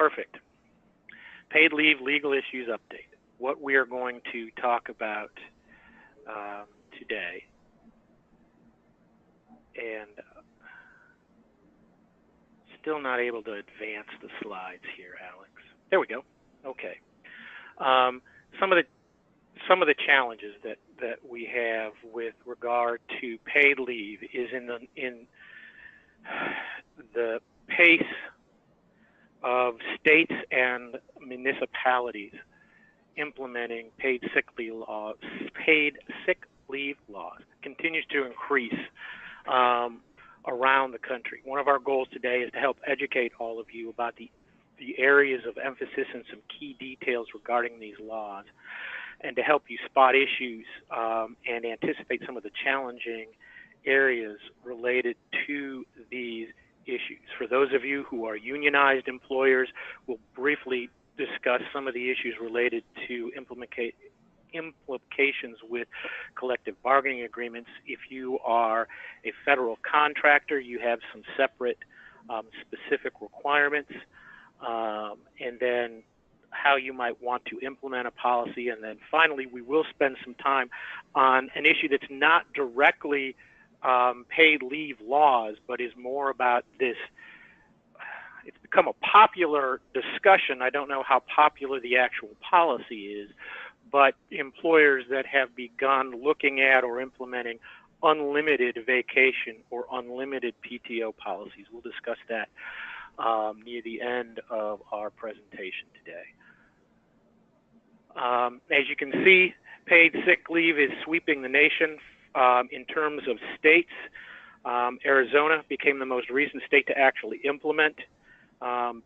Perfect. Paid leave legal issues update. What we are going to talk about today, and still not able to advance the slides here, Alex. There we go. Okay. Some of the challenges that we have with regard to paid leave is in the pace of states and municipalities implementing paid sick leave laws continues to increase around the country. One of our goals today is to help educate all of you about the areas of emphasis and some key details regarding these laws, and to help you spot issues and anticipate some of the challenging areas related to these issues. For those of you who are unionized employers, we'll briefly discuss some of the issues related to implications with collective bargaining agreements. If you are a federal contractor, you have some separate specific requirements, and then how you might want to implement a policy. And then finally, we will spend some time on an issue that's not directly paid leave laws, but is more about this. It's become a popular discussion. I don't know how popular the actual policy is, but employers that have begun looking at or implementing unlimited vacation or unlimited PTO policies. We'll discuss that near the end of our presentation today. As you can see, paid sick leave is sweeping the nation in terms of states. Arizona became the most recent state to actually implement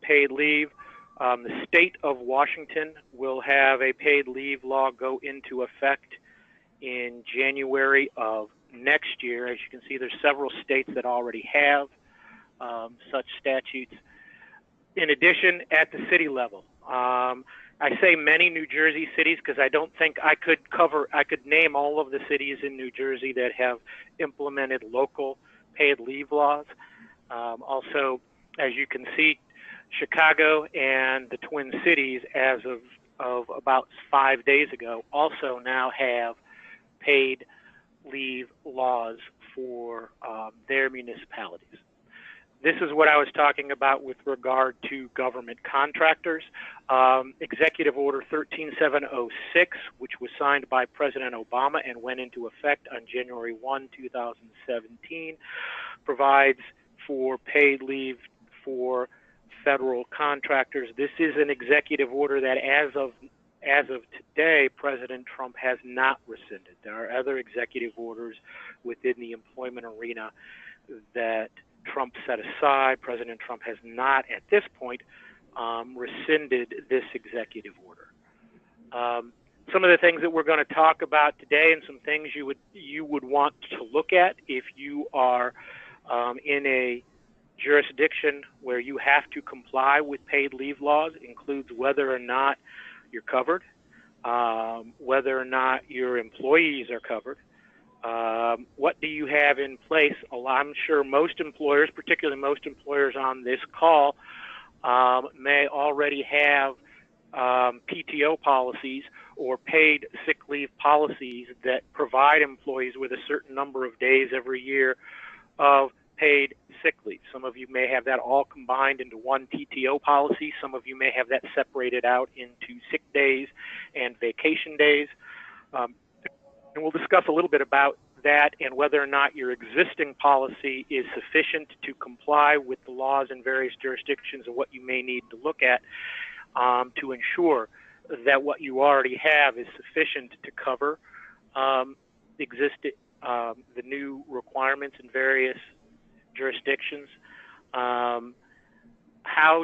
paid leave. The state of Washington will have a paid leave law go into effect in January of next year. As you can see, there's several states that already have such statutes. In addition, at the city level, I say many New Jersey cities because I don't think I could name all of the cities in New Jersey that have implemented local paid leave laws. Also, as you can see, Chicago and the Twin Cities, as of about 5 days ago, also now have paid leave laws for their municipalities. This is what I was talking about with regard to government contractors. Executive Order 13706, which was signed by President Obama and went into effect on January 1, 2017, provides for paid leave for federal contractors. This is an executive order that as of today, President Trump has not rescinded. There are other executive orders within the employment arena that Trump set aside. President Trump has not, at this point, rescinded this executive order. Some of the things that we're going to talk about today, and some things you would want to look at if you are in a jurisdiction where you have to comply with paid leave laws, includes whether or not you're covered, whether or not your employees are covered. What do you have in place? I'm sure most employers, particularly most employers on this call, may already have PTO policies or paid sick leave policies that provide employees with a certain number of days every year of paid sick leave. Some of you may have that all combined into one PTO policy. Some of you may have that separated out into sick days and vacation days. And we'll discuss a little bit about that and whether or not your existing policy is sufficient to comply with the laws in various jurisdictions, and what you may need to look at to ensure that what you already have is sufficient to cover the new requirements in various jurisdictions. How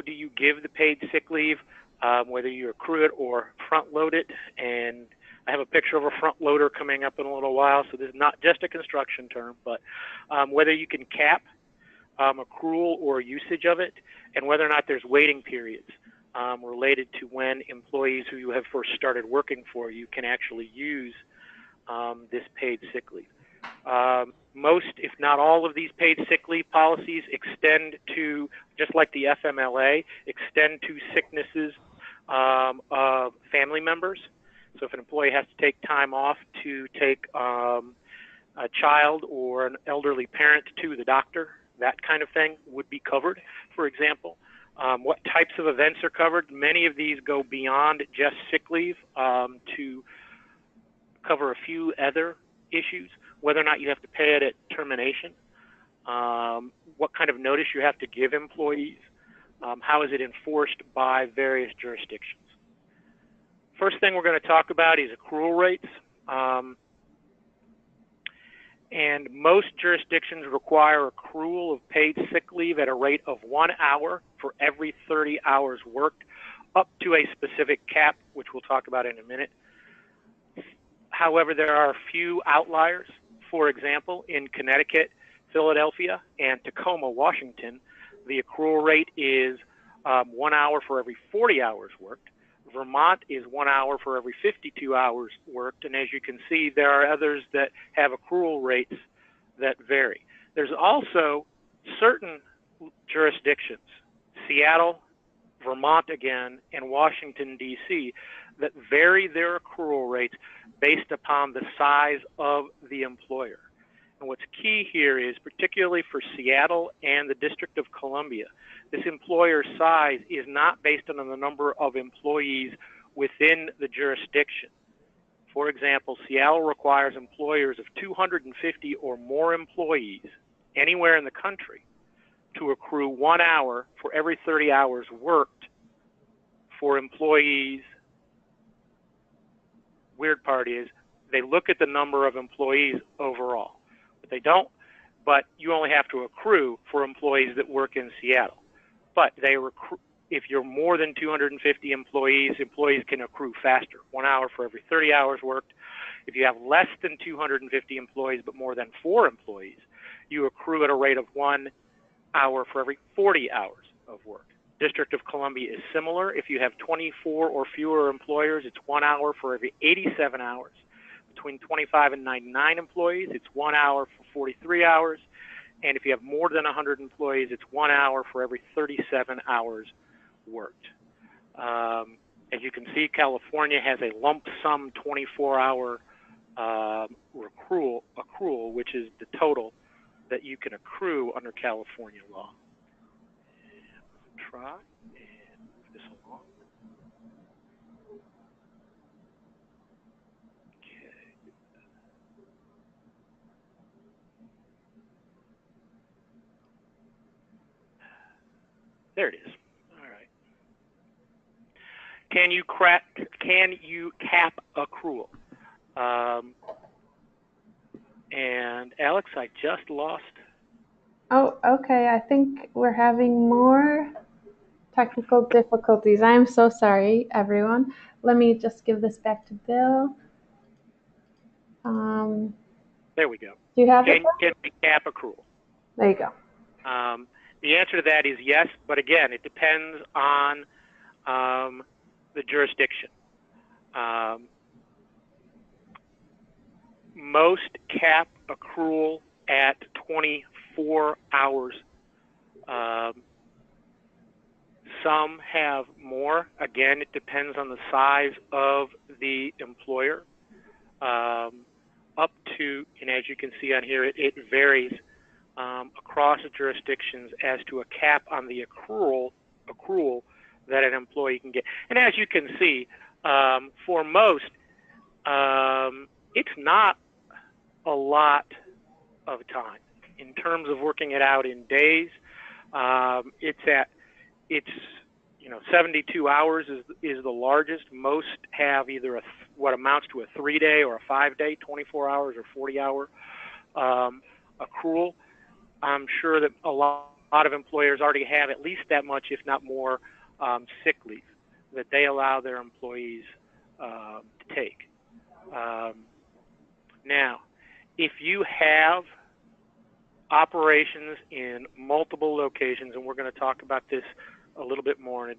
do you give the paid sick leave, whether you accrue it or front load it? And I have a picture of a front loader coming up in a little while, so this is not just a construction term, but whether you can cap accrual or usage of it, and whether or not there's waiting periods related to when employees who have first started working for you can actually use this paid sick leave. Most, if not all, of these paid sick leave policies extend to, just like the FMLA, extend to sicknesses of family members. So if an employee has to take time off to take a child or an elderly parent to the doctor, that kind of thing would be covered, for example. What types of events are covered? Many of these go beyond just sick leave to cover a few other issues, whether or not you have to pay it at termination, what kind of notice you have to give employees, how is it enforced by various jurisdictions. First thing we're going to talk about is accrual rates. And most jurisdictions require accrual of paid sick leave at a rate of 1 hour for every 30 hours worked, up to a specific cap, which we'll talk about in a minute. However, there are a few outliers. For example, in Connecticut, Philadelphia, and Tacoma, Washington, the accrual rate is 1 hour for every 40 hours worked. Vermont is 1 hour for every 52 hours worked, and as you can see, there are others that have accrual rates that vary. There's also certain jurisdictions, Seattle, Vermont again, and Washington, D.C., that vary their accrual rates based upon the size of the employer. And what's key here is, particularly for Seattle and the District of Columbia, this employer size is not based on the number of employees within the jurisdiction. For example, Seattle requires employers of 250 or more employees anywhere in the country to accrue 1 hour for every 30 hours worked for employees. Weird part is they look at the number of employees overall. But they don't, but you only have to accrue for employees that work in Seattle. But they if you're more than 250 employees, employees can accrue faster, 1 hour for every 30 hours worked. If you have less than 250 employees but more than 4 employees, you accrue at a rate of 1 hour for every 40 hours of work. District of Columbia is similar. If you have 24 or fewer employers, it's 1 hour for every 87 hours. Between 25 and 99 employees, it's 1 hour for 43 hours. And if you have more than 100 employees, it's 1 hour for every 37 hours worked. As you can see, California has a lump sum 24-hour accrual, which is the total that you can accrue under California law. Try and move this along. Okay. There it is. All right. Can you cap accrual? And Alex, I just lost. Oh, okay. I think we're having more technical difficulties. I'm so sorry, everyone. Let me just give this back to Bill. There we go. Do you have it? Can we cap accrual? There you go. The answer to that is yes, but again, it depends on the jurisdiction. Most cap accrual at 24 hours. Some have more. Again, it depends on the size of the employer. Up to, and as you can see on here, it varies across the jurisdictions as to a cap on the accrual that an employee can get. And as you can see, for most, it's not a lot of time. In terms of working it out in days, it's 72 hours is the largest. Most have either what amounts to a 3-day or a 5-day, 24 hours or 40-hour accrual. I'm sure that a lot of employers already have at least that much, if not more, sick leave that they allow their employees to take. Now, if you have operations in multiple locations, and we're going to talk about this a little bit more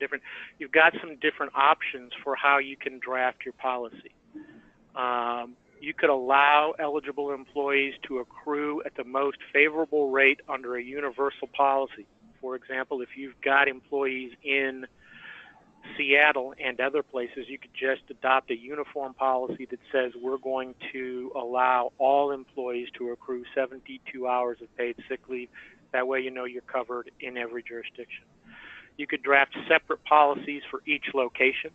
you've got some different options for how you can draft your policy. you could allow eligible employees to accrue at the most favorable rate under a universal policy. For example, if you've got employees in Seattle and other places, you could just adopt a uniform policy that says we're going to allow all employees to accrue 72 hours of paid sick leave. That way you know you're covered in every jurisdiction. You could draft separate policies for each location,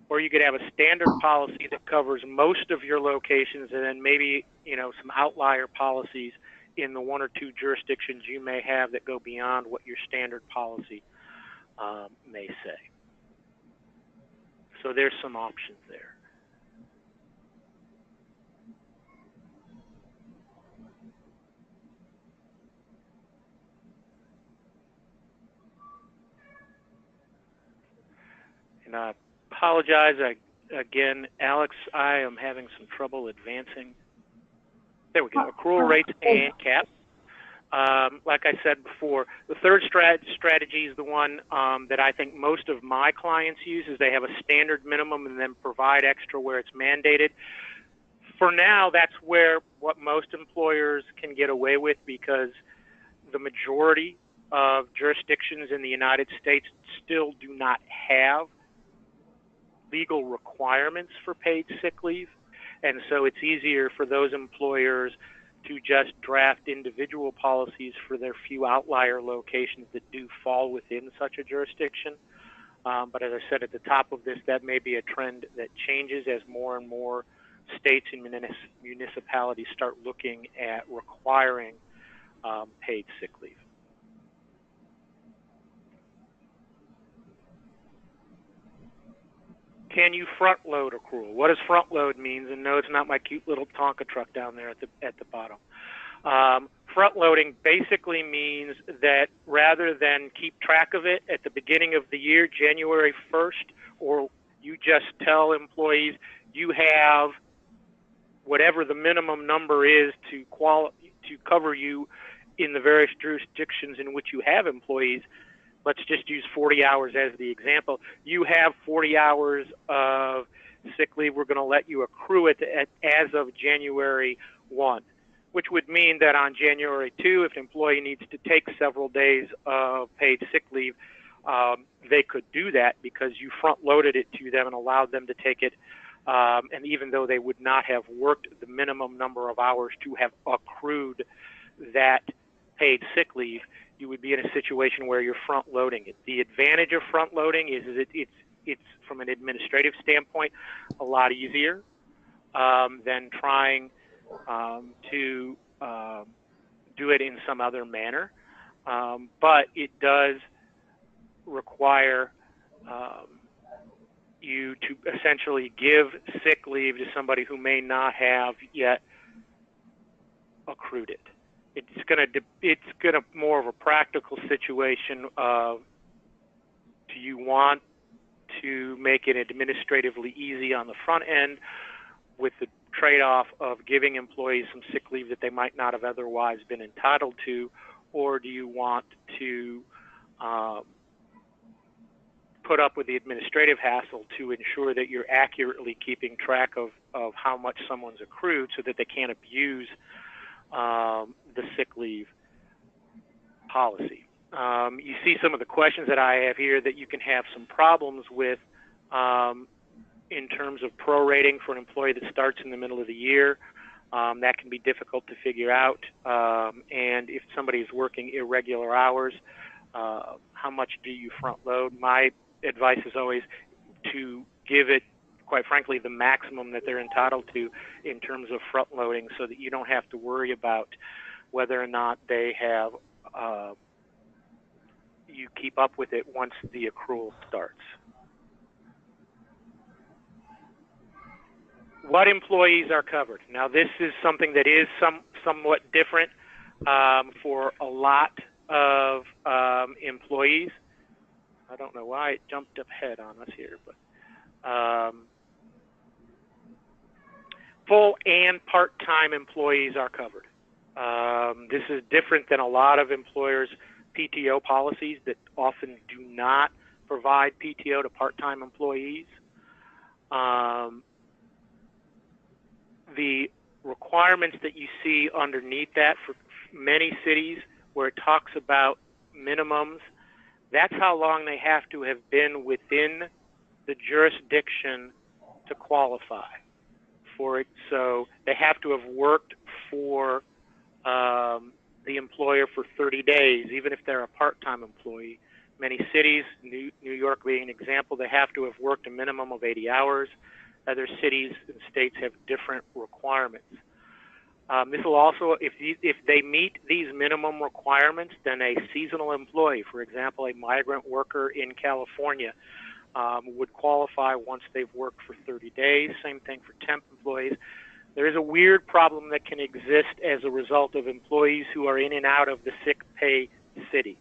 or you could have a standard policy that covers most of your locations and then maybe, some outlier policies in the one or two jurisdictions you may have that go beyond what your standard policy may say. So there's some options there. And I apologize. Again, Alex, I am having some trouble advancing. There we go. Accrual rates and caps. Like I said before, the third strategy is the one that I think most of my clients use, is they have a standard minimum and then provide extra where it's mandated. For now, that's what most employers can get away with, because the majority of jurisdictions in the United States still do not have legal requirements for paid sick leave. And so it's easier for those employers to just draft individual policies for their few outlier locations that do fall within such a jurisdiction. But as I said at the top of this, that may be a trend that changes as more and more states and municipalities start looking at requiring paid sick leave. Can you front load accrual? What does front load mean? And no, it's not my cute little Tonka truck down there at the bottom. Front loading basically means that rather than keep track of it at the beginning of the year, January 1st, or you just tell employees you have whatever the minimum number is to cover you in the various jurisdictions in which you have employees. Let's just use 40 hours as the example. You have 40 hours of sick leave. We're going to let you accrue it as of January 1, which would mean that on January 2, if an employee needs to take several days of paid sick leave, they could do that because you front-loaded it to them and allowed them to take it. And even though they would not have worked the minimum number of hours to have accrued that paid sick leave, you would be in a situation where you're front-loading it. The advantage of front-loading is that it's from an administrative standpoint a lot easier than trying to do it in some other manner. But it does require you to essentially give sick leave to somebody who may not have yet accrued it. It's gonna more of a practical situation of, do you want to make it administratively easy on the front end with the trade-off of giving employees some sick leave that they might not have otherwise been entitled to, or do you want to put up with the administrative hassle to ensure that you're accurately keeping track of how much someone's accrued so that they can't abuse the sick leave policy. You see some of the questions that I have here that you can have some problems with in terms of prorating for an employee that starts in the middle of the year. That can be difficult to figure out. And if somebody is working irregular hours, how much do you front load? My advice is always to give it, quite frankly, the maximum that they're entitled to in terms of front loading, so that you don't have to worry about whether or not they have you keep up with it once the accrual starts. What employees are covered? Now, this is something that is somewhat different for a lot of employees. I don't know why it jumped up ahead on us here, but full and part-time employees are covered. This is different than a lot of employers' PTO policies that often do not provide PTO to part-time employees. the requirements that you see underneath that for many cities where it talks about minimums, that's how long they have to have been within the jurisdiction to qualify for it. So they have to have worked for the employer for 30 days, even if they're a part-time employee. Many cities, New York being an example, they have to have worked a minimum of 80 hours. Other cities and states have different requirements. This will also, if they meet these minimum requirements, then a seasonal employee, for example, a migrant worker in California, would qualify once they've worked for 30 days. Same thing for temp employees. There is a weird problem that can exist as a result of employees who are in and out of the sick pay city.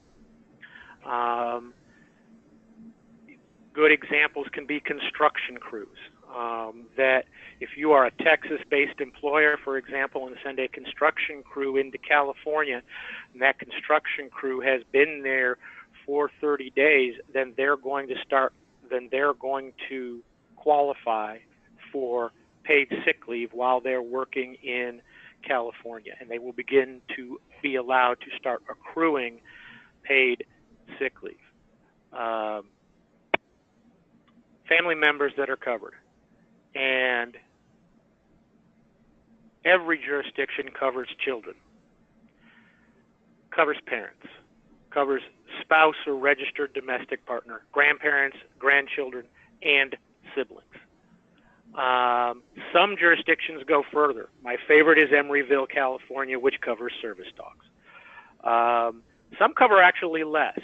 Good examples can be construction crews. That if you are a Texas-based employer, for example, and send a construction crew into California, and that construction crew has been there for 30 days, then they're going to qualify for paid sick leave while they're working in California, and they will begin to be allowed to start accruing paid sick leave. Family members that are covered, and every jurisdiction covers children, covers parents, covers spouse or registered domestic partner, grandparents, grandchildren, and siblings. Some jurisdictions go further. My favorite is Emeryville, California, which covers service dogs. Some cover actually less.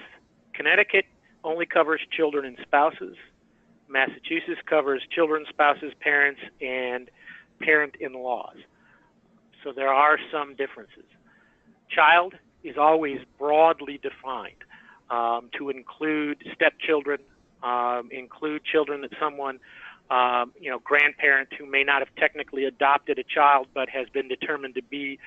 Connecticut only covers children and spouses. Massachusetts covers children, spouses, parents, and parent-in-laws. So there are some differences. Child is always broadly defined to include stepchildren, include children that someone, grandparent who may not have technically adopted a child but has been determined to be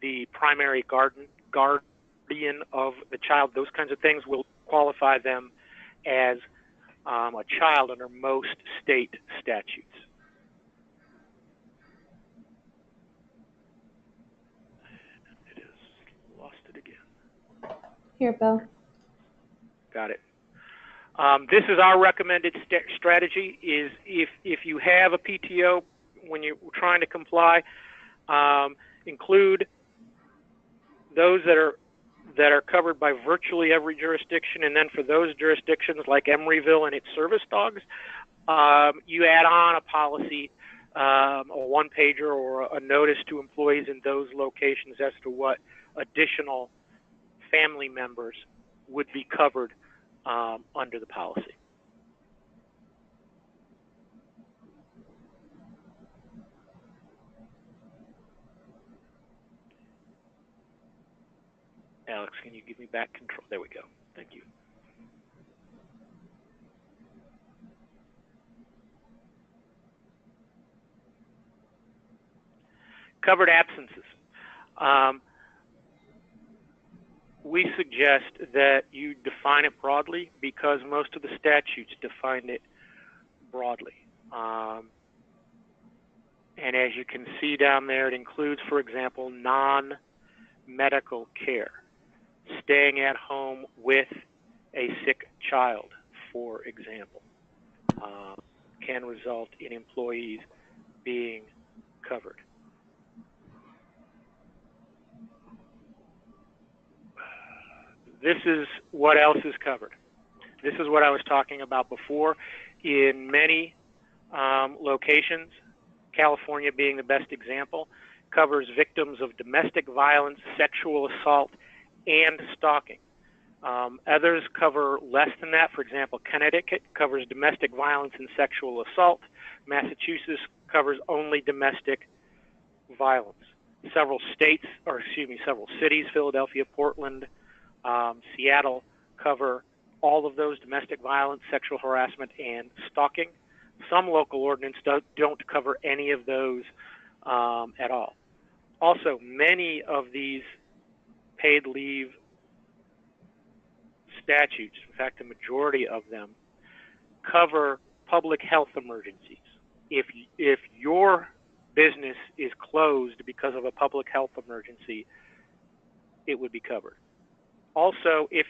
the primary guardian of the child. Those kinds of things will qualify them as a child under most state statutes. It is lost it again. Here, Bill. Got it. This is our recommended strategy: is if you have a PTO when you're trying to comply, include those that are covered by virtually every jurisdiction, and then for those jurisdictions like Emeryville and its service dogs, you add on a policy, a one-pager or a notice to employees in those locations as to what additional family members would be covered under the policy. Alex, can you give me back control? There we go. Thank you. Covered absences. We suggest that you define it broadly because most of the statutes define it broadly. And as you can see down there, it includes, for example, non-medical care, staying at home with a sick child, for example, can result in employees being covered. This is what else is covered. This is what I was talking about before. In many locations, California being the best example, covers victims of domestic violence, sexual assault, and stalking. Others cover less than that. For example, Connecticut covers domestic violence and sexual assault. Massachusetts covers only domestic violence. Several cities, Philadelphia, Portland, Seattle, cover all of those: domestic violence, sexual harassment, and stalking. Some local ordinances don't cover any of those at all. Also, many of these paid leave statutes, in fact, the majority of them, cover public health emergencies. if your business is closed because of a public health emergency, it would be covered. Also, if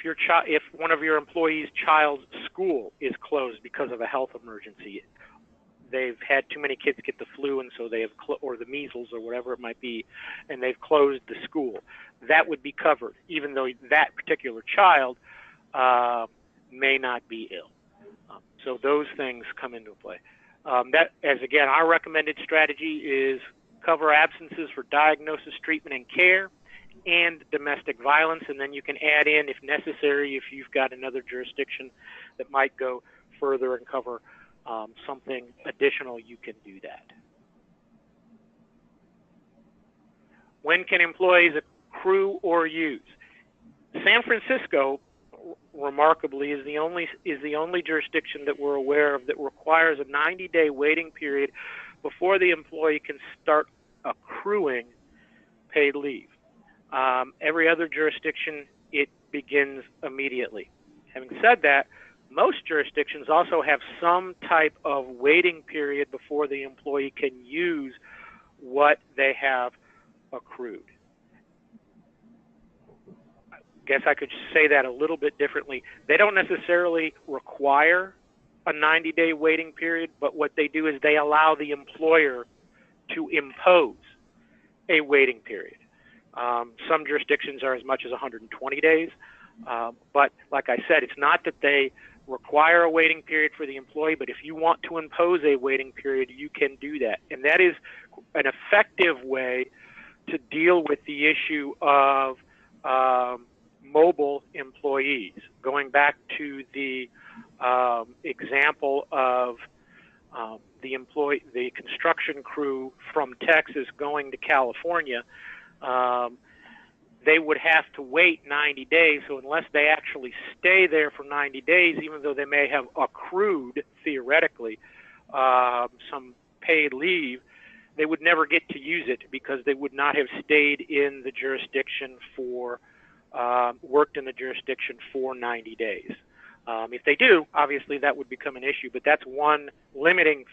one of your employees' child's school is closed because of a health emergency, they've had too many kids get the flu, and so they have or the measles or whatever it might be, and they've closed the school, that would be covered, even though that particular child may not be ill. So those things come into play. That, as again, our recommended strategy is cover absences for diagnosis, treatment, and care, and domestic violence, and then you can add in, if necessary, if you've got another jurisdiction that might go further and cover something additional, you can do that. When can employees accrue or use? San Francisco, remarkably, is the only jurisdiction that we're aware of that requires a 90-day waiting period before the employee can start accruing paid leave. Every other jurisdiction, it begins immediately. Having said that, most jurisdictions also have some type of waiting period before the employee can use what they have accrued. I guess I could say that a little bit differently. They don't necessarily require a 90-day waiting period, but what they do is they allow the employer to impose a waiting period. Some jurisdictions are as much as 120 days, but like I said, it's not that they require a waiting period for the employee, but if you want to impose a waiting period, you can do that. And that is an effective way to deal with the issue of mobile employees. Going back to the example of the construction crew from Texas going to California, they would have to wait 90 days. So unless they actually stay there for 90 days, even though they may have accrued, theoretically, some paid leave, they would never get to use it because they would not have stayed in the jurisdiction for, worked in the jurisdiction for 90 days. If they do, obviously that would become an issue, but that's one limiting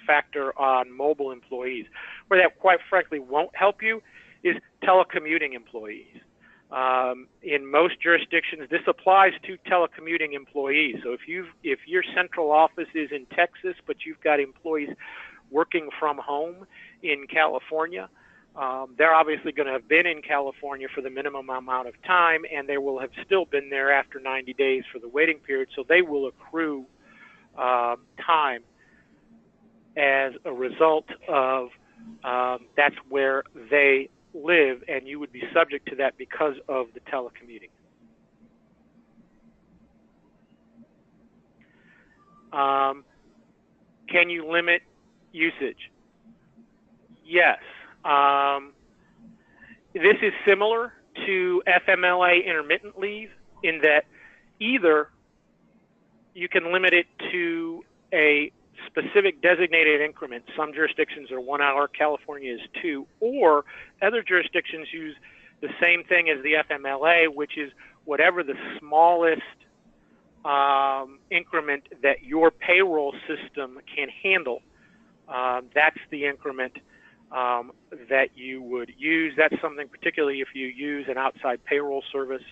factor on mobile employees. Where that, quite frankly, won't help you is telecommuting employees. In most jurisdictions, this applies to telecommuting employees. So if your central office is in Texas, but you've got employees working from home in California, they're obviously going to have been in California for the minimum amount of time, and they will have still been there after 90 days for the waiting period, so they will accrue time as a result of that's where they live, and you would be subject to that because of the telecommuting. Can you limit usage? Yes. This is similar to FMLA intermittent leave in that either you can limit it to a specific designated increment. Some jurisdictions are 1 hour, California is 2, or other jurisdictions use the same thing as the FMLA, which is whatever the smallest increment that your payroll system can handle. That's the increment that you would use. That's something, particularly if you use an outside payroll service,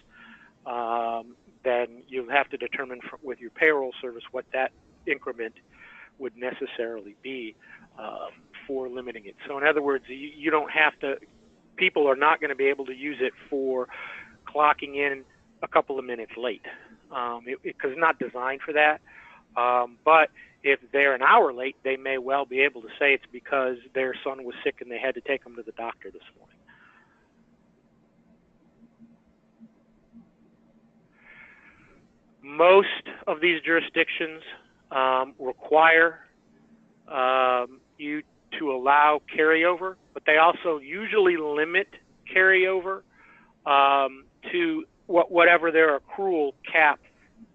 then you'll have to determine with your payroll service what that increment would necessarily be for limiting it. So in other words, you don't have to, people are not going to be able to use it for clocking in a couple of minutes late because it's not designed for that. But if they're an hour late, they may well be able to say it's because their son was sick and they had to take him to the doctor this morning. Most of these jurisdictions require you to allow carryover, but they also usually limit carryover to whatever their accrual cap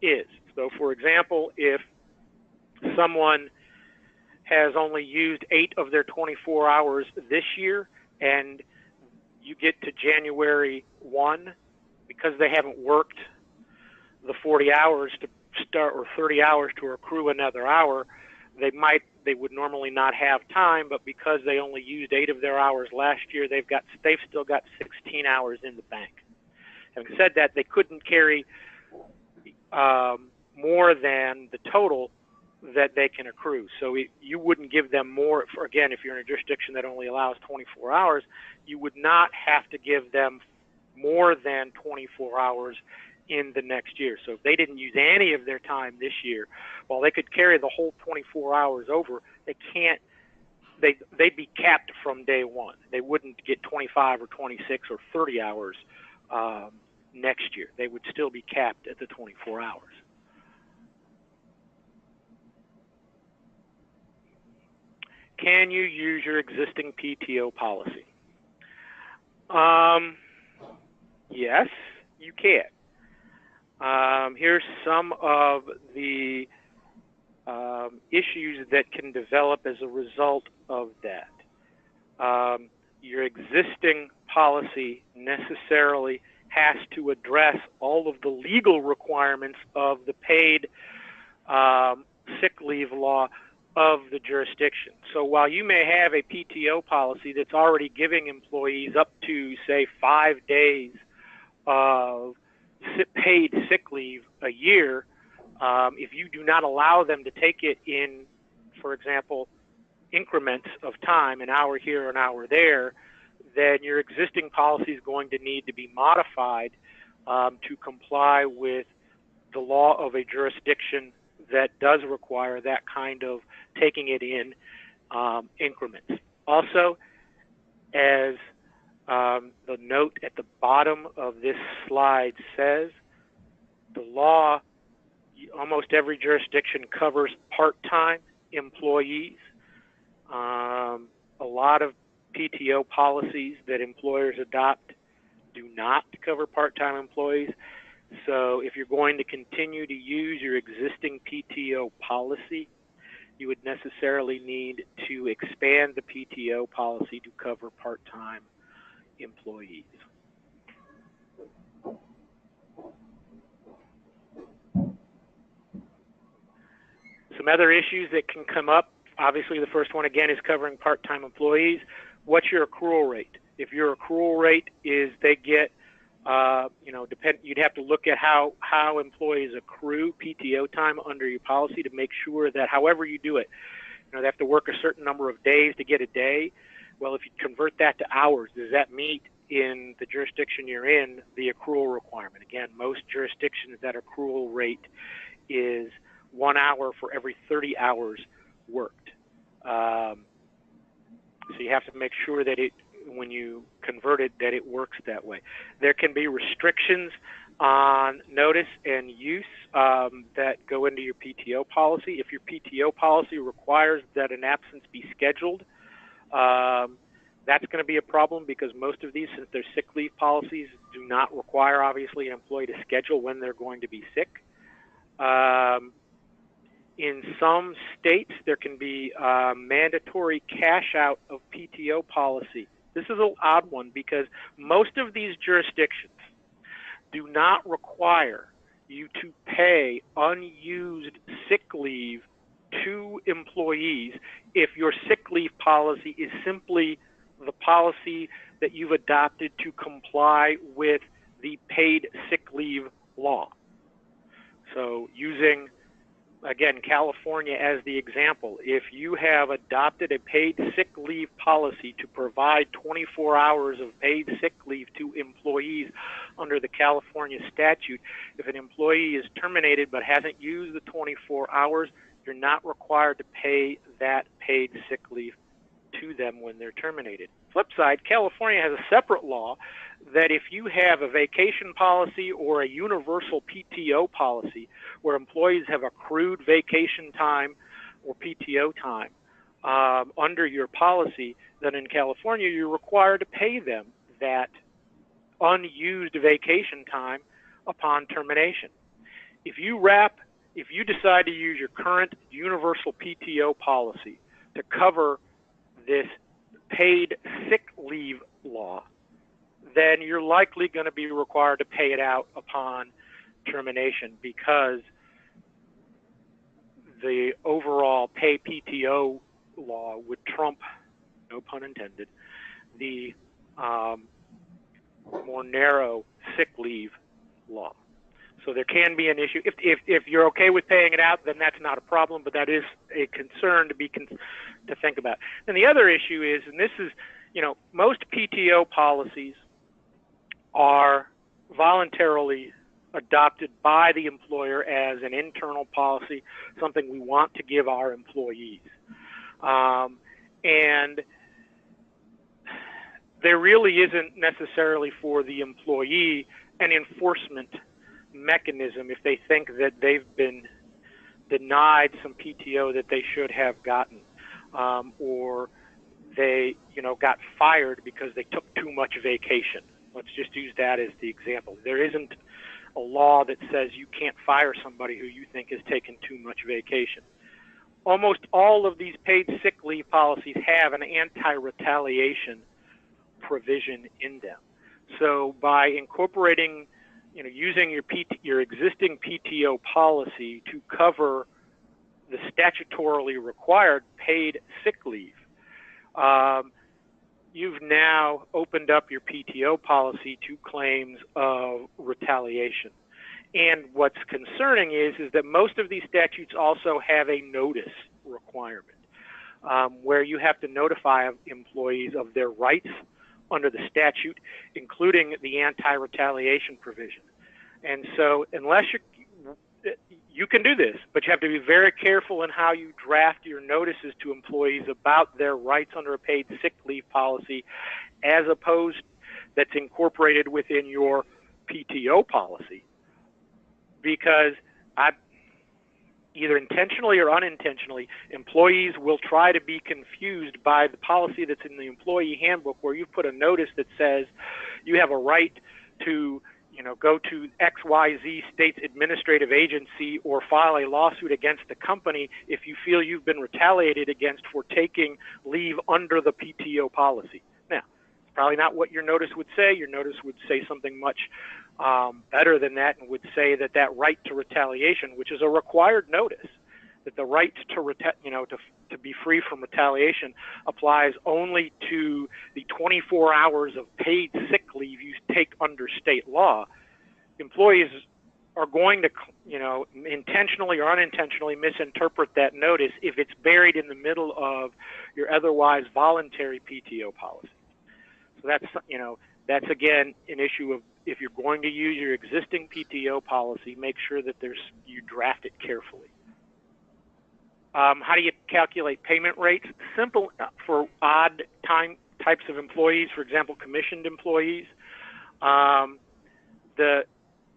is. So, for example, if someone has only used 8 of their 24 hours this year and you get to January 1, because they haven't worked the 40 hours to start or 30 hours to accrue another hour, they might they would normally not have time, but because they only used 8 of their hours last year, they've still got 16 hours in the bank. Having said that, they couldn't carry more than the total that they can accrue. So you wouldn't give them more. Again, if you're in a jurisdiction that only allows 24 hours, you would not have to give them more than 24 hours in the next year. So if they didn't use any of their time this year, while they could carry the whole 24 hours over, they'd be capped from day one. They wouldn't get 25 or 26 or 30 hours next year. They would still be capped at the 24 hours. Can you use your existing PTO policy? Yes, you can. Here's some of the issues that can develop as a result of that. Your existing policy necessarily has to address all of the legal requirements of the paid sick leave law of the jurisdiction. So while you may have a PTO policy that's already giving employees up to, say, 5 days of paid sick leave a year, if you do not allow them to take it in, for example, increments of time, an hour here, an hour there, then your existing policy is going to need to be modified to comply with the law of a jurisdiction that does require that kind of taking it in increments. Also, as the note at the bottom of this slide says, the law, almost every jurisdiction covers part-time employees. A lot of PTO policies that employers adopt do not cover part-time employees. So if you're going to continue to use your existing PTO policy, you would necessarily need to expand the PTO policy to cover part-time employees. Some other issues that can come up, obviously the first one again is covering part-time employees. What's your accrual rate? If your accrual rate is they get, you'd have to look at how employees accrue PTO time under your policy to make sure that however you do it, they have to work a certain number of days to get a day. Well, if you convert that to hours, does that meet in the jurisdiction you're in the accrual requirement? Again, most jurisdictions that accrual rate is 1 hour for every 30 hours worked. So you have to make sure that when you convert it, that it works that way. There can be restrictions on notice and use that go into your PTO policy. If your PTO policy requires that an absence be scheduled, that's going to be a problem because most of these, since they're sick leave policies, do not require, obviously, an employee to schedule when they're going to be sick. In some states, there can be mandatory cash out of PTO policy. This is an odd one because most of these jurisdictions do not require you to pay unused sick leave to employees if your sick leave policy is simply the policy that you've adopted to comply with the paid sick leave law. So using, again, California as the example, if you have adopted a paid sick leave policy to provide 24 hours of paid sick leave to employees under the California statute, if an employee is terminated but hasn't used the 24 hours, you're not required to pay that paid sick leave to them when they're terminated. Flip side, California has a separate law that if you have a vacation policy or a universal PTO policy where employees have accrued vacation time or PTO time under your policy, then in California you're required to pay them that unused vacation time upon termination. If you decide to use your current universal PTO policy to cover this paid sick leave law, then you're likely going to be required to pay it out upon termination because the overall pay PTO law would trump, no pun intended, the more narrow sick leave law. So there can be an issue. If you're okay with paying it out, then that's not a problem, but that is a concern to think about. And the other issue is, and this is, most PTO policies are voluntarily adopted by the employer as an internal policy, something we want to give our employees. And there really isn't necessarily for the employee an enforcement mechanism if they think that they've been denied some PTO that they should have gotten, or they got fired because they took too much vacation. Let's just use that as the example. There isn't a law that says you can't fire somebody who you think has taken too much vacation. Almost all of these paid sick leave policies have an anti-retaliation provision in them. So by incorporating, using your existing PTO policy to cover the statutorily required paid sick leave, you've now opened up your PTO policy to claims of retaliation. And what's concerning is that most of these statutes also have a notice requirement, where you have to notify employees of their rights under the statute, including the anti-retaliation provision. And so unless you can do this, but you have to be very careful in how you draft your notices to employees about their rights under a paid sick leave policy, as opposed that's incorporated within your PTO policy. Because either intentionally or unintentionally, employees will try to be confused by the policy that's in the employee handbook, where you put a notice that says you have a right to go to XYZ state's administrative agency or file a lawsuit against the company if you feel you've been retaliated against for taking leave under the PTO policy. Now, it's probably not what your notice would say. Your notice would say something much better than that, and would say that right to retaliation, which is a required notice, that the right to be free from retaliation applies only to the 24 hours of paid sick leave you take under state law. Employees are going to, intentionally or unintentionally misinterpret that notice if it's buried in the middle of your otherwise voluntary PTO policy. So that's again an issue of, if you're going to use your existing PTO policy, make sure that you draft it carefully. How do you calculate payment rates? Simple for odd time types of employees, for example, commissioned employees.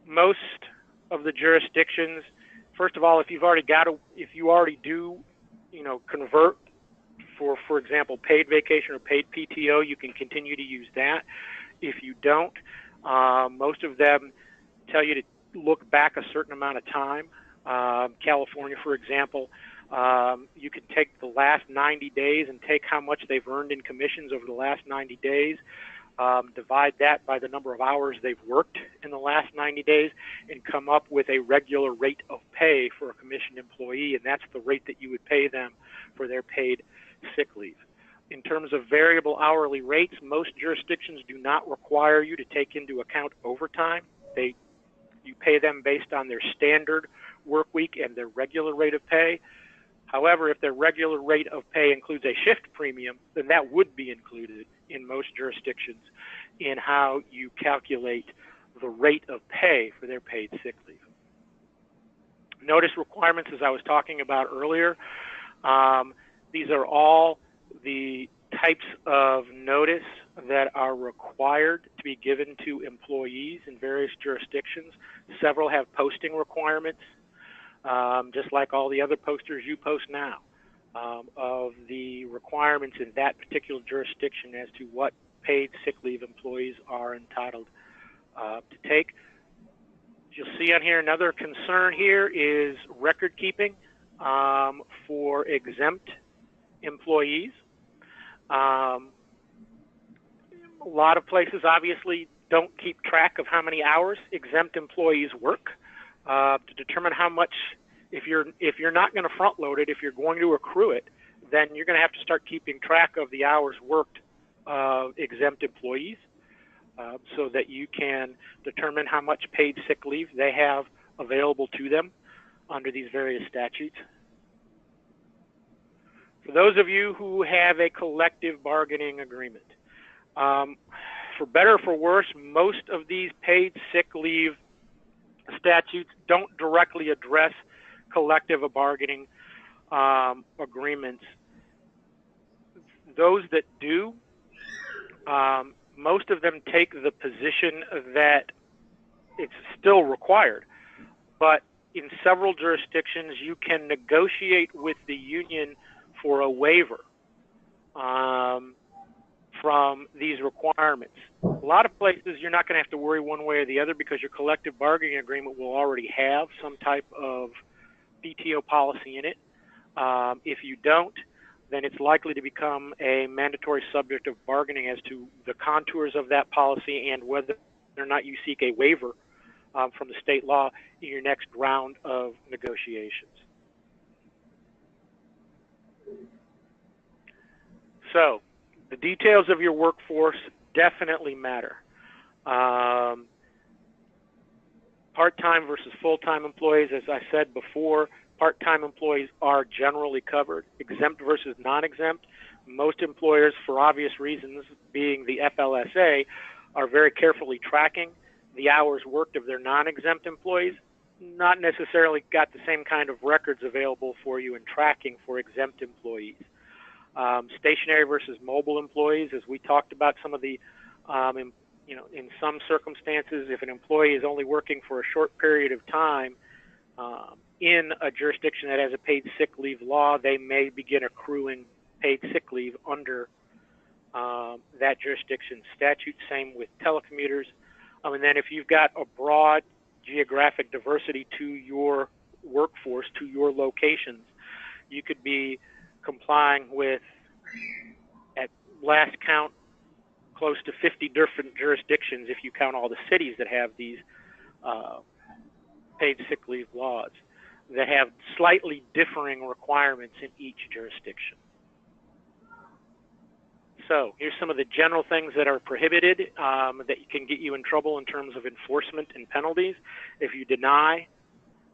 Most of the jurisdictions, first of all, if you already do, convert for example, paid vacation or paid PTO, you can continue to use that. If you don't, most of them tell you to look back a certain amount of time. California, for example, you can take the last 90 days and take how much they've earned in commissions over the last 90 days, divide that by the number of hours they've worked in the last 90 days, and come up with a regular rate of pay for a commissioned employee, and that's the rate that you would pay them for their paid sick leave. In terms of variable hourly rates, most jurisdictions do not require you to take into account overtime. You pay them based on their standard work week and their regular rate of pay. However, if their regular rate of pay includes a shift premium, then that would be included in most jurisdictions in how you calculate the rate of pay for their paid sick leave. Notice requirements, as I was talking about earlier, these are all the types of notice that are required to be given to employees in various jurisdictions. Several have posting requirements, just like all the other posters you post now, of the requirements in that particular jurisdiction as to what paid sick leave employees are entitled to take. You'll see on here another concern here is record keeping for exempt employees. A lot of places obviously don't keep track of how many hours exempt employees work. To determine how much If you're not going to front load it, if you're going to accrue it, then you're going to have to start keeping track of the hours worked of exempt employees, so that you can determine how much paid sick leave they have available to them under these various statutes. For those of you who have a collective bargaining agreement, for better or for worse, most of these paid sick leave statutes don't directly address collective bargaining agreements. Those that do, most of them take the position that it's still required, but in several jurisdictions you can negotiate with the union for a waiver from these requirements. A lot of places you're not going to have to worry one way or the other because your collective bargaining agreement will already have some type of PTO policy in it. If you don't, then it's likely to become a mandatory subject of bargaining as to the contours of that policy and whether or not you seek a waiver from the state law in your next round of negotiations. So, the details of your workforce definitely matter. Part-time versus full-time employees, as I said before, part-time employees are generally covered. Exempt versus non-exempt, most employers, for obvious reasons, being the FLSA, are very carefully tracking the hours worked of their non-exempt employees. Not necessarily got the same kind of records available for you in tracking for exempt employees. Stationary versus mobile employees, as we talked about, some of the, in some circumstances, if an employee is only working for a short period of time in a jurisdiction that has a paid sick leave law, they may begin accruing paid sick leave under that jurisdiction's statute. Same with telecommuters. And then if you've got a broad geographic diversity to your workforce, to your locations, you could be complying with, at last count, close to 50 different jurisdictions if you count all the cities that have these paid sick leave laws that have slightly differing requirements in each jurisdiction. So here's some of the general things that are prohibited that can get you in trouble in terms of enforcement and penalties. If you deny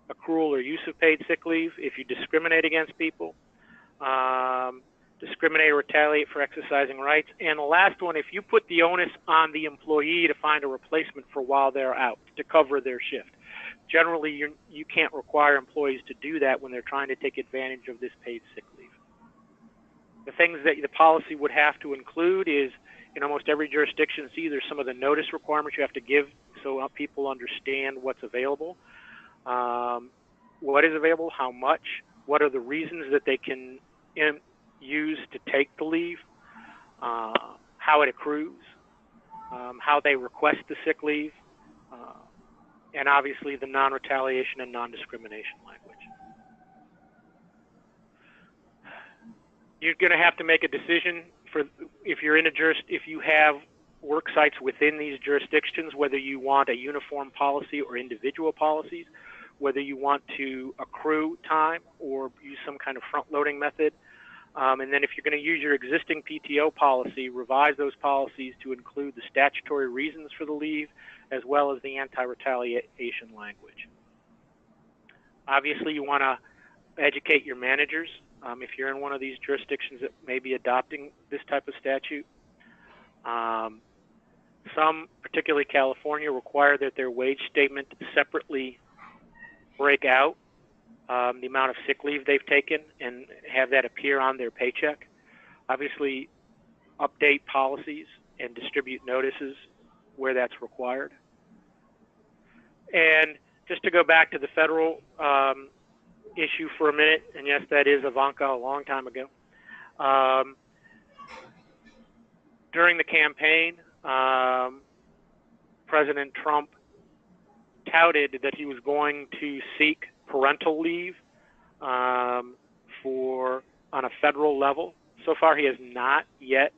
accrual or use of paid sick leave, if you discriminate against people, discriminate or retaliate for exercising rights, and the last one, if you put the onus on the employee to find a replacement for while they're out to cover their shift. Generally, you can't require employees to do that when they're trying to take advantage of this paid sick leave. The things that the policy would have to include is, in almost every jurisdiction, see there's some of the notice requirements you have to give so people understand what's available, what is available, how much, what are the reasons that they can use to take the leave, how it accrues, how they request the sick leave, and obviously the non-retaliation and non-discrimination language. You're going to have to make a decision for if you're in if you have work sites within these jurisdictions, whether you want a uniform policy or individual policies, whether you want to accrue time or use some kind of front-loading method. And then if you're going to use your existing PTO policy, revise those policies to include the statutory reasons for the leave as well as the anti-retaliation language. Obviously, you want to educate your managers if you're in one of these jurisdictions that may be adopting this type of statute. Some, particularly California, require that their wage statement separately break out the amount of sick leave they've taken and have that appear on their paycheck. Obviously, update policies and distribute notices where that's required. And just to go back to the federal issue for a minute, and yes, that is Ivanka a long time ago. During the campaign, President Trump touted that he was going to seek parental leave on a federal level. So far, he has not yet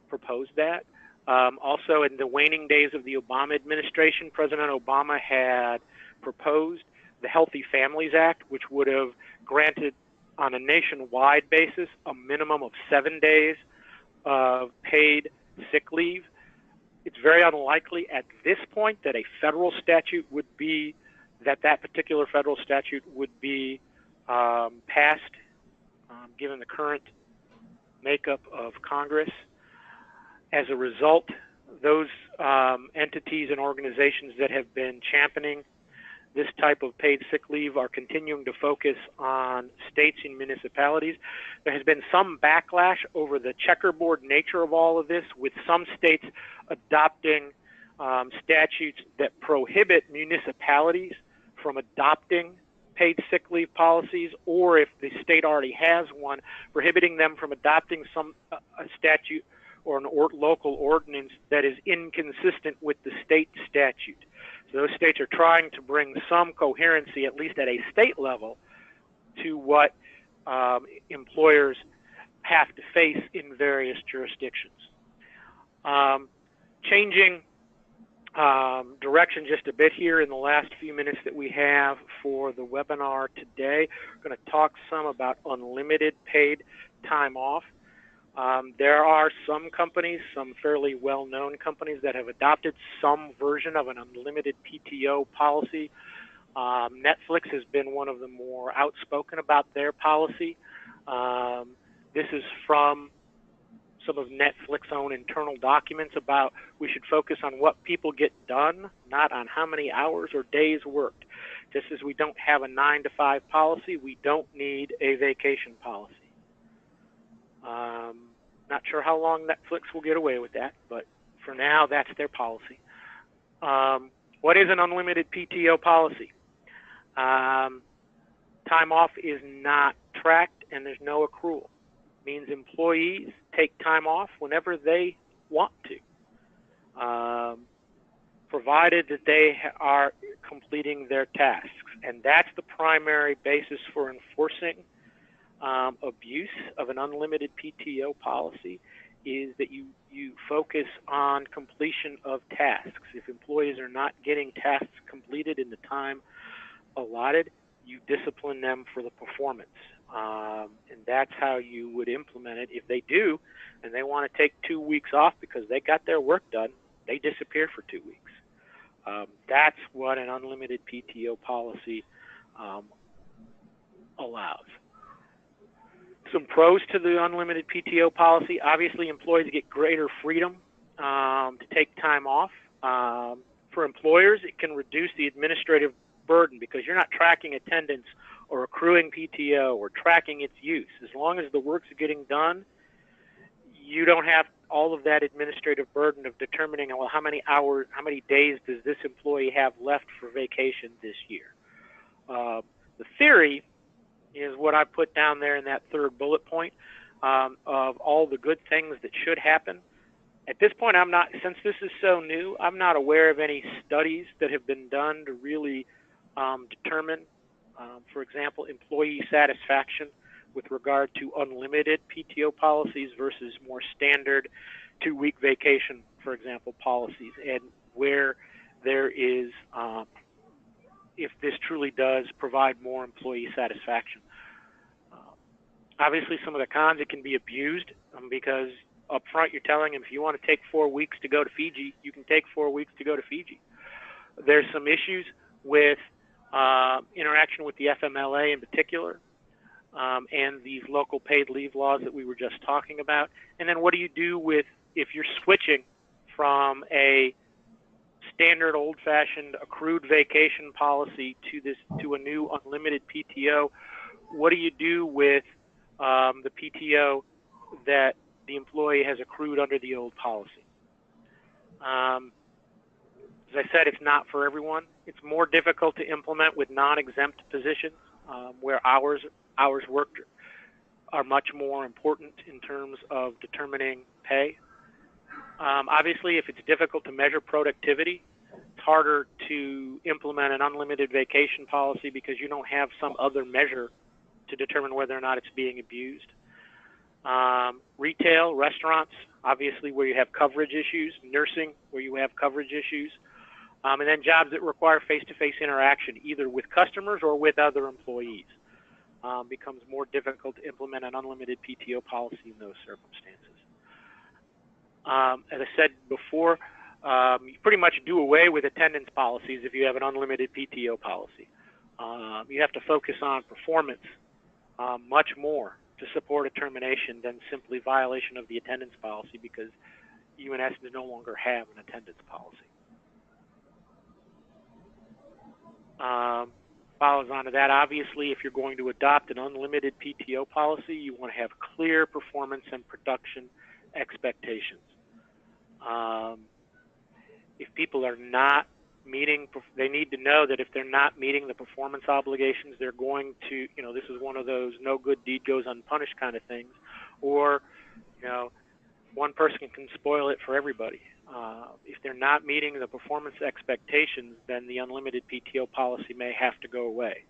proposed that. Also, in the waning days of the Obama administration, President Obama had proposed the Healthy Families Act, which would have granted on a nationwide basis a minimum of 7 days of paid sick leave. It's very unlikely at this point that a federal statute would be, that particular federal statute would be passed, given the current makeup of Congress. As a result, those entities and organizations that have been championing this type of paid sick leave are continuing to focus on states and municipalities. There has been some backlash over the checkerboard nature of all of this, with some states adopting statutes that prohibit municipalities from adopting paid sick leave policies, or if the state already has one, prohibiting them from adopting a statute or an local ordinance that is inconsistent with the state statute. So those states are trying to bring some coherency, at least at a state level, to what employers have to face in various jurisdictions. Changing direction just a bit here in the last few minutes that we have for the webinar today. We're going to talk some about unlimited paid time off. There are some companies, some fairly well-known companies, that have adopted some version of an unlimited PTO policy. Netflix has been one of the more outspoken about their policy. This is from some of Netflix's own internal documents about we should focus on what people get done, not on how many hours or days worked. Just as we don't have a 9-to-5 policy, we don't need a vacation policy. Not sure how long Netflix will get away with that, but for now, that's their policy. What is an unlimited PTO policy? Time off is not tracked, and there's no accrual. It means employees take time off whenever they want to, provided that they are completing their tasks. And that's the primary basis for enforcing abuse of an unlimited PTO policy, is that you focus on completion of tasks. If employees are not getting tasks completed in the time allotted, you discipline them for the performance. And that's how you would implement it. If they do, and they want to take 2 weeks off because they got their work done, they disappear for 2 weeks. That's what an unlimited PTO policy allows. Some pros to the unlimited PTO policy: obviously, employees get greater freedom to take time off. For employers, it can reduce the administrative burden because you're not tracking attendance or accruing PTO or tracking its use. As long as the work's getting done, you don't have all of that administrative burden of determining, well, how many hours, how many days does this employee have left for vacation this year. The theory is what I put down there in that third bullet point of all the good things that should happen. At this point, since this is so new, I'm not aware of any studies that have been done to really determine, for example, employee satisfaction with regard to unlimited PTO policies versus more standard 2-week vacation, for example, policies, and where there is, if this truly does provide more employee satisfaction. Obviously, some of the cons, it can be abused because up front you're telling them if you want to take 4 weeks to go to Fiji, you can take 4 weeks to go to Fiji. There's some issues with interaction with the FMLA in particular, and these local paid leave laws that we were just talking about. And then what do you do with if you're switching from a standard old-fashioned accrued vacation policy to a new unlimited PTO? What do you do with the PTO that the employee has accrued under the old policy? As I said, it's not for everyone. It's more difficult to implement with non-exempt positions where hours worked are much more important in terms of determining pay. Obviously, if it's difficult to measure productivity, it's harder to implement an unlimited vacation policy because you don't have some other measure to determine whether or not it's being abused. Retail, restaurants, obviously where you have coverage issues. Nursing, where you have coverage issues. And then jobs that require face-to-face interaction, either with customers or with other employees. Becomes more difficult to implement an unlimited PTO policy in those circumstances. As I said before, you pretty much do away with attendance policies if you have an unlimited PTO policy. You have to focus on performance much more to support a termination than simply violation of the attendance policy, because you in essence no longer have an attendance policy. Follows on to that, obviously, if you're going to adopt an unlimited PTO policy, you want to have clear performance and production expectations. If people are not meeting, they need to know that if they're not meeting the performance obligations, they're going to, this is one of those no good deed goes unpunished kind of things, or, one person can spoil it for everybody. If they're not meeting the performance expectations, then the unlimited PTO policy may have to go away.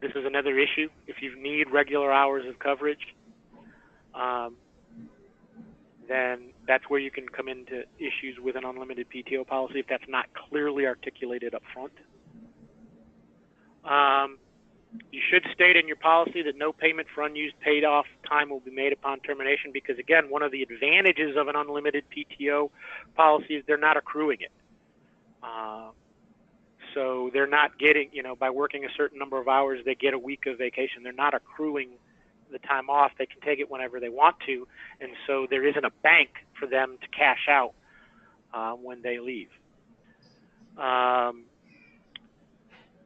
This is another issue. If you need regular hours of coverage, then that's where you can come into issues with an unlimited PTO policy if that's not clearly articulated up front. You should state in your policy that no payment for unused paid off time will be made upon termination, because, again, one of the advantages of an unlimited PTO policy is they're not accruing it. So they're not getting, by working a certain number of hours, they get a week of vacation. They're not accruing the time off. They can take it whenever they want to, and so there isn't a bank for them to cash out when they leave.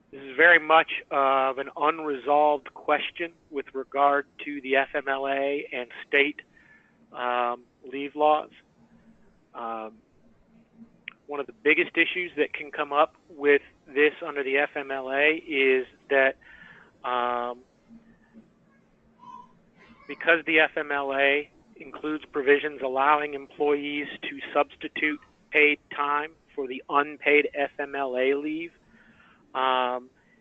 This is very much of an unresolved question with regard to the FMLA and state leave laws. One of the biggest issues that can come up with this under the FMLA is that because the FMLA includes provisions allowing employees to substitute paid time for the unpaid FMLA leave,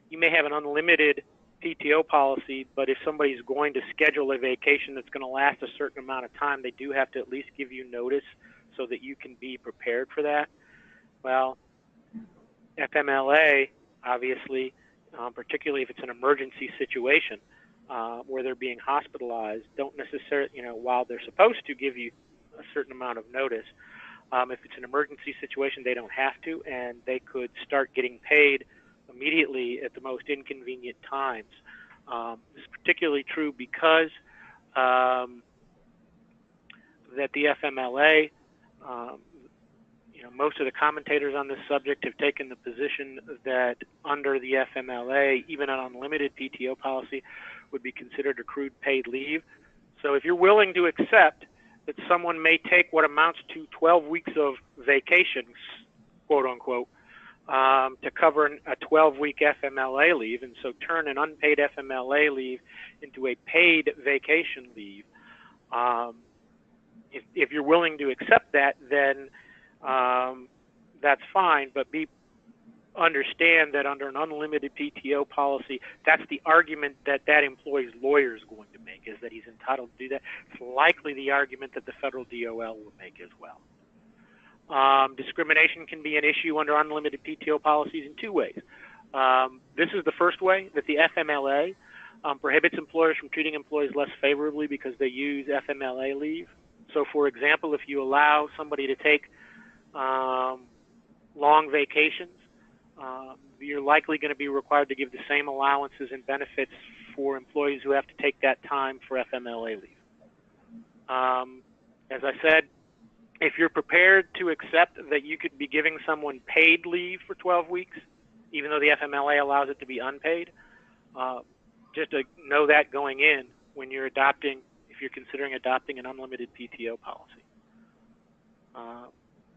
you may have an unlimited PTO policy, but if somebody's going to schedule a vacation that's going to last a certain amount of time, they do have to at least give you notice so that you can be prepared for that. Well, FMLA, obviously, particularly if it's an emergency situation where they're being hospitalized, don't necessarily, while they're supposed to give you a certain amount of notice, if it's an emergency situation, they don't have to, and they could start getting paid immediately at the most inconvenient times. This is particularly true because that the FMLA, most of the commentators on this subject have taken the position that under the FMLA, even an unlimited PTO policy would be considered accrued paid leave. So if you're willing to accept that someone may take what amounts to 12 weeks of vacations, quote unquote, to cover a 12-week FMLA leave, and so turn an unpaid FMLA leave into a paid vacation leave, if you're willing to accept that, then that's fine, but understand that under an unlimited PTO policy, that's the argument that that employee's lawyer is going to make, is that he's entitled to do that. It's likely the argument that the federal DOL will make as well. Discrimination can be an issue under unlimited PTO policies in two ways. This is the first way, that the FMLA prohibits employers from treating employees less favorably because they use FMLA leave. So, for example, if you allow somebody to take long vacations, you're likely going to be required to give the same allowances and benefits for employees who have to take that time for FMLA leave. As I said, if you're prepared to accept that you could be giving someone paid leave for 12 weeks, even though the FMLA allows it to be unpaid, just to know that going in when you're adopting, if you're considering adopting an unlimited PTO policy.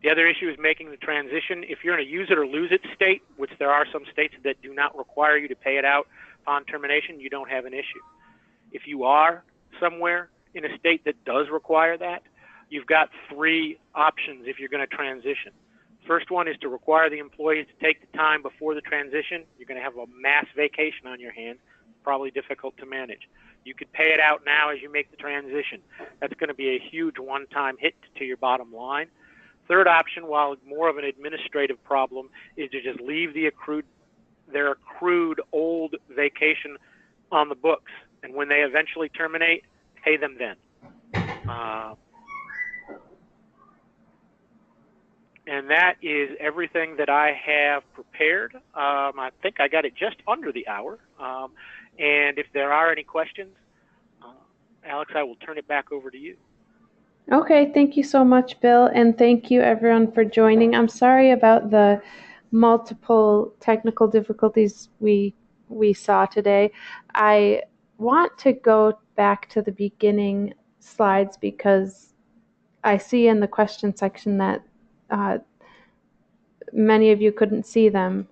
The other issue is making the transition. If you're in a use it or lose it state, which there are some states that do not require you to pay it out upon termination, you don't have an issue. If you are somewhere in a state that does require that, you've got three options if you're going to transition. First one is to require the employees to take the time before the transition. You're going to have a mass vacation on your hands, probably difficult to manage. You could pay it out now as you make the transition. That's going to be a huge one-time hit to your bottom line. Third option, while more of an administrative problem, is to just leave their accrued old vacation on the books, and when they eventually terminate, pay them then. And that is everything that I have prepared. I think I got it just under the hour. And if there are any questions, Alex, I will turn it back over to you. Okay, thank you so much, Bill, and thank you everyone for joining. I'm sorry about the multiple technical difficulties we saw today. I want to go back to the beginning slides because I see in the question section that many of you couldn't see them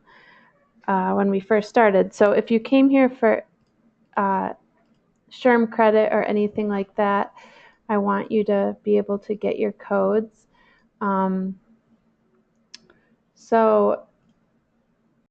when we first started. So if you came here for SHRM credit or anything like that, I want you to be able to get your codes. So